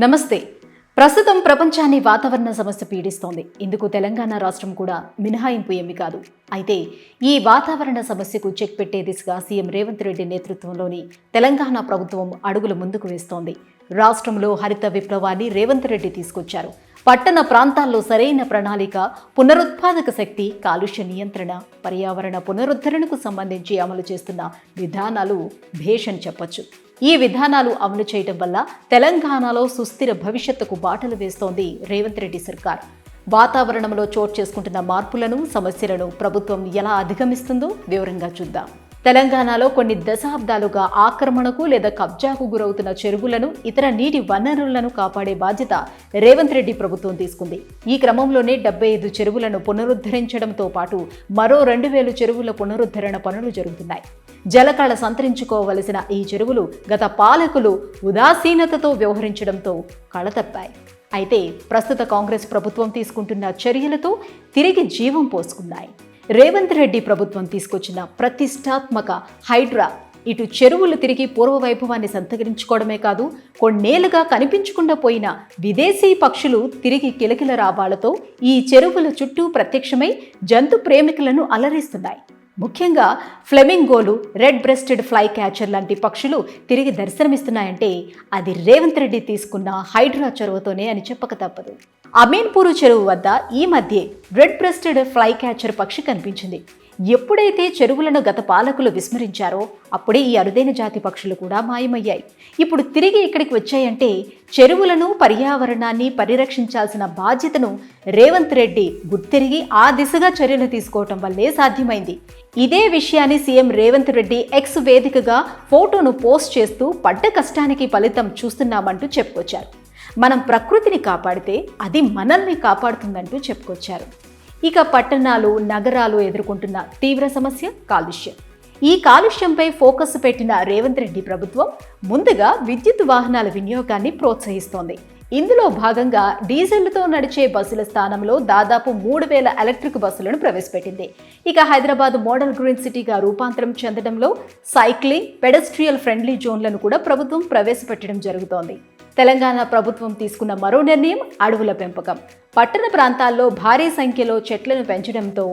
నమస్తే. ప్రస్తుతం ప్రపంచాన్ని వాతావరణ సమస్య పీడిస్తోంది. ఇందుకు తెలంగాణ రాష్ట్రం కూడా మినహాయింపు ఏమీ కాదు. అయితే ఈ వాతావరణ సమస్యకు చెక్ పెట్టే దిశగా సీఎం రేవంత్ రెడ్డి నేతృత్వంలోని తెలంగాణ ప్రభుత్వం అడుగులు ముందుకు వేస్తోంది. రాష్ట్రంలో హరిత విప్లవాన్ని రేవంత్ రెడ్డి తీసుకొచ్చారు. పట్టణ ప్రాంతాల్లో సరైన ప్రణాళిక, పునరుత్పాదక శక్తి, కాలుష్య నియంత్రణ, పర్యావరణ పునరుద్ధరణకు సంబంధించి అమలు చేస్తున్న విధానాలు భేషని చెప్పొచ్చు. ఈ విధానాలు అమలు చేయడం వల్ల తెలంగాణలో సుస్థిర భవిష్యత్తుకు బాటలు వేస్తోంది రేవంత్ రెడ్డి సర్కార్. వాతావరణంలో చోటు చేసుకుంటున్న మార్పులను, సమస్యలను ప్రభుత్వం ఎలా అధిగమిస్తుందో వివరంగా చూద్దాం. తెలంగాణలో కొన్ని దశాబ్దాలుగా ఆక్రమణకు లేదా కబ్జాకు గురవుతున్న చెరువులను, ఇతర నీటి వనరులను కాపాడే బాధ్యత రేవంత్ రెడ్డి ప్రభుత్వం తీసుకుంది. ఈ క్రమంలోనే 75 చెరువులను పునరుద్ధరించడంతో పాటు మరో 2000 చెరువుల పునరుద్ధరణ పనులు జరుగుతున్నాయి. జలకళ సంతరించుకోవలసిన ఈ చెరువులు గత పాలకులు ఉదాసీనతతో వ్యవహరించడంతో కళతప్పాయి. అయితే ప్రస్తుత కాంగ్రెస్ ప్రభుత్వం తీసుకుంటున్న చర్యలతో తిరిగి జీవం పోసుకున్నాయి. రేవంత్ రెడ్డి ప్రభుత్వం తీసుకొచ్చిన ప్రతిష్టాత్మక హైడ్రా ఇటు చెరువులు తిరిగి పూర్వ వైభవాన్ని సంతరించుకోవడమే కాదు, కొన్నేళ్లుగా కనిపించకుండా పోయిన విదేశీ పక్షులు తిరిగి కిలకిల రావాలతో ఈ చెరువుల చుట్టూ ప్రత్యక్షమై జంతు ప్రేమికులను అలరిస్తున్నాయి. ముఖ్యంగా ఫ్లెమింగోలు, రెడ్ బ్రెస్టెడ్ ఫ్లై క్యాచర్ లాంటి పక్షులు తిరిగి దర్శనమిస్తున్నాయంటే అది రేవంత్ రెడ్డి తీసుకున్న హైడ్రా చొరవతోనే అని చెప్పక తప్పదు. అమీన్పూరు చెరువు వద్ద ఈ మధ్యే రెడ్ బ్రెస్టెడ్ ఫ్లై క్యాచర్ పక్షి కనిపించింది. ఎప్పుడైతే చెరువులను గత పాలకులు విస్మరించారో అప్పుడే ఈ అరుదైన జాతి పక్షులు కూడా మాయమయ్యాయి. ఇప్పుడు తిరిగి ఇక్కడికి వచ్చాయంటే చెరువులను, పర్యావరణాన్ని పరిరక్షించాల్సిన బాధ్యతను రేవంత్ రెడ్డి గుర్తిరిగి ఆ దిశగా చర్యలు తీసుకోవటం వల్లే సాధ్యమైంది. ఇదే విషయాన్ని సీఎం రేవంత్ రెడ్డి ఎక్స్ వేదికగా ఫోటోను పోస్ట్ చేస్తూ పడ్డ కష్టానికి ఫలితం చూస్తున్నామంటూ చెప్పుకొచ్చారు. మనం ప్రకృతిని కాపాడితే అది మనల్ని కాపాడుతుందంటూ చెప్పుకొచ్చారు. ఇక పట్టణాలు, నగరాలు ఎదుర్కొంటున్న తీవ్ర సమస్య కాలుష్యం. ఈ కాలుష్యంపై ఫోకస్ పెట్టిన రేవంత్ రెడ్డి ప్రభుత్వం ముందుగా విద్యుత్ వాహనాల వినియోగాన్ని ప్రోత్సహిస్తోంది. ఇందులో భాగంగా డీజిల్తో నడిచే బస్సుల స్థానంలో దాదాపు 3000 ఎలక్ట్రిక్ బస్సులను ప్రవేశపెట్టింది. ఇక హైదరాబాద్ మోడల్ గ్రీన్ సిటీగా రూపాంతరం చెందడంలో సైక్లింగ్, పెడస్ట్రియల్ ఫ్రెండ్లీ జోన్లను కూడా ప్రభుత్వం ప్రవేశపెట్టడం జరుగుతోంది. తెలంగాణ ప్రభుత్వం తీసుకున్న మరో నిర్ణయం అడవుల పెంపకం. పట్టణ ప్రాంతాల్లో భారీ సంఖ్యలో చెట్లను పెంచడంతో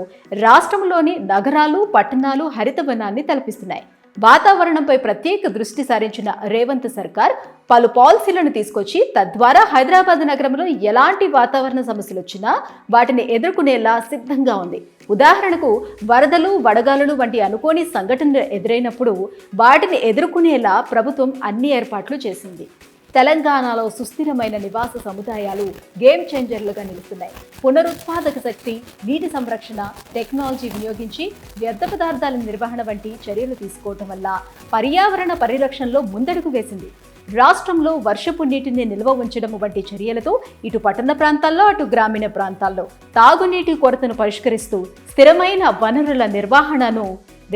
రాష్ట్రంలోని నగరాలు, పట్టణాలు హరితవనాన్ని తలపిస్తున్నాయి. వాతావరణంపై ప్రత్యేక దృష్టి సారించిన రేవంత్ సర్కార్ పలు పాలసీలను తీసుకొచ్చి తద్వారా హైదరాబాద్ నగరంలో ఎలాంటి వాతావరణ సమస్యలు వచ్చినా వాటిని ఎదుర్కొనేలా సిద్ధంగా ఉంది. ఉదాహరణకు వరదలు, వడగాలులు వంటి అనుకోని సంఘటనలు ఎదురైనప్పుడు వాటిని ఎదుర్కొనేలా ప్రభుత్వం అన్ని ఏర్పాట్లు చేసింది. తెలంగాణలో సుస్థిరమైన నివాస సముదాయాలు గేమ్ చేంజర్లుగా నిలుస్తున్నాయి. పునరుత్పాదక శక్తి, నీటి సంరక్షణ, టెక్నాలజీ వినియోగించి వ్యర్థ పదార్థాల నిర్వహణ వంటి చర్యలు తీసుకోవటం వల్ల పర్యావరణ పరిరక్షణలో ముందడుగు వేసింది. రాష్ట్రంలో వర్షపు నీటిని నిల్వ ఉంచడం వంటి చర్యలతో ఇటు పట్టణ ప్రాంతాల్లో, అటు గ్రామీణ ప్రాంతాల్లో తాగునీటి కొరతను పరిష్కరిస్తూ స్థిరమైన వనరుల నిర్వహణను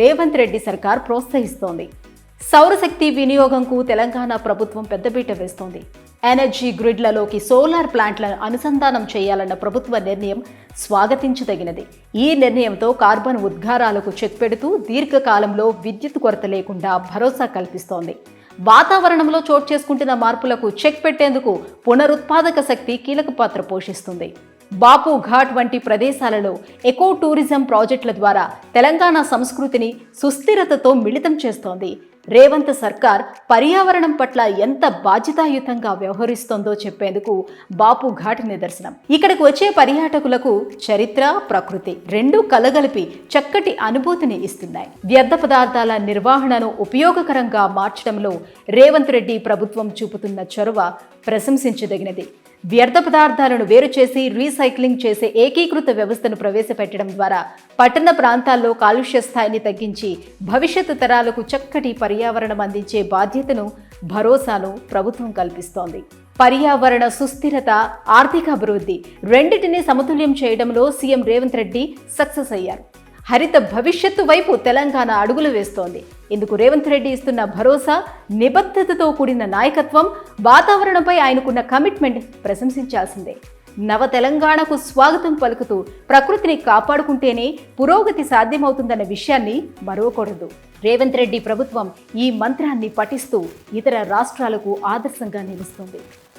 రేవంత్ రెడ్డి సర్కార్ ప్రోత్సహిస్తోంది. సౌరశక్తి వినియోగంకు తెలంగాణ ప్రభుత్వం పెద్దపీట వేస్తోంది. ఎనర్జీ గ్రిడ్లలోకి సోలార్ ప్లాంట్లను అనుసంధానం చేయాలన్న ప్రభుత్వ నిర్ణయం స్వాగతించదగినది. ఈ నిర్ణయంతో కార్బన్ ఉద్గారాలకు చెక్ పెడుతూ దీర్ఘకాలంలో విద్యుత్ కొరత లేకుండా భరోసా కల్పిస్తోంది. వాతావరణంలో చోటు చేసుకుంటున్న మార్పులకు చెక్ పెట్టేందుకు పునరుత్పాదక శక్తి కీలక పాత్ర పోషిస్తుంది. బాపు ఘాట్ వంటి ప్రదేశాలలో ఎకో టూరిజం ప్రాజెక్టుల ద్వారా తెలంగాణ సంస్కృతిని సుస్థిరతతో మిళితం చేస్తోంది. రేవంత్ సర్కార్ పర్యావరణం పట్ల ఎంత బాధ్యతాయుతంగా వ్యవహరిస్తోందో చెప్పేందుకు బాపు ఘాట్ నిదర్శనం. ఇక్కడికి వచ్చే పర్యాటకులకు చరిత్ర, ప్రకృతి రెండూ కలగలిపి చక్కటి అనుభూతిని ఇస్తున్నాయి. వ్యర్థ పదార్థాల నిర్వహణను ఉపయోగకరంగా మార్చడంలో రేవంత్ రెడ్డి ప్రభుత్వం చూపుతున్న చొరవ ప్రశంసించదగినది. వ్యర్థ పదార్థాలను వేరు చేసి రీసైక్లింగ్ చేసే ఏకీకృత వ్యవస్థను ప్రవేశపెట్టడం ద్వారా పట్టణ ప్రాంతాల్లో కాలుష్య స్థాయిని తగ్గించి భవిష్యత్తు తరాలకు చక్కటి పర్యావరణం అందించే బాధ్యతను, భరోసాను ప్రభుత్వం కల్పిస్తోంది. పర్యావరణ సుస్థిరత, ఆర్థిక అభివృద్ధి రెండింటినీ సమతుల్యం చేయడంలో సీఎం రేవంత్ రెడ్డి సక్సెస్ అయ్యారు. హరిత భవిష్యత్తు వైపు తెలంగాణ అడుగులు వేస్తోంది. ఇందుకు రేవంత్ రెడ్డి ఇస్తున్న భరోసా, నిబద్ధతతో కూడిన నాయకత్వం, వాతావరణంపై ఆయనకున్న కమిట్మెంట్ ప్రశంసించాల్సిందే. నవ తెలంగాణకు స్వాగతం పలుకుతూ ప్రకృతిని కాపాడుకుంటేనే పురోగతి సాధ్యమవుతుందన్న విషయాన్ని మరవకూడదు. రేవంత్ రెడ్డి ప్రభుత్వం ఈ మంత్రాన్ని పఠిస్తూ ఇతర రాష్ట్రాలకు ఆదర్శంగా నిలుస్తుంది.